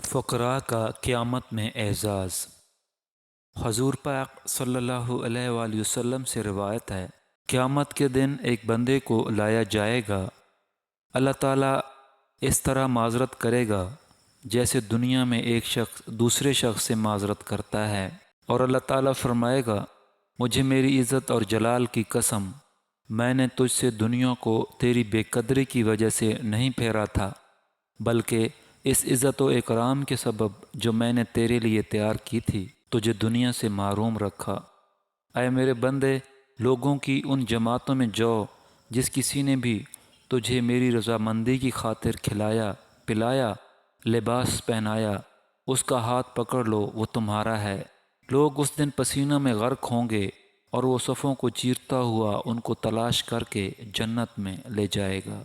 فقراء کا قیامت میں اعزاز۔ حضور پاک صلی اللہ علیہ وآلہ وسلم سے روایت ہے، قیامت کے دن ایک بندے کو لایا جائے گا، اللہ تعالیٰ اس طرح معذرت کرے گا جیسے دنیا میں ایک شخص دوسرے شخص سے معذرت کرتا ہے، اور اللہ تعالیٰ فرمائے گا، مجھے میری عزت اور جلال کی قسم، میں نے تجھ سے دنیا کو تیری بے قدری کی وجہ سے نہیں پھیرا تھا، بلکہ اس عزت و اکرام کے سبب جو میں نے تیرے لیے تیار کی تھی تجھے دنیا سے محروم رکھا۔ اے میرے بندے، لوگوں کی ان جماعتوں میں جاؤ جس کسی نے بھی تجھے میری رضامندی کی خاطر کھلایا پلایا، لباس پہنایا، اس کا ہاتھ پکڑ لو، وہ تمہارا ہے۔ لوگ اس دن پسینہ میں غرق ہوں گے اور وہ صفوں کو چیرتا ہوا ان کو تلاش کر کے جنت میں لے جائے گا۔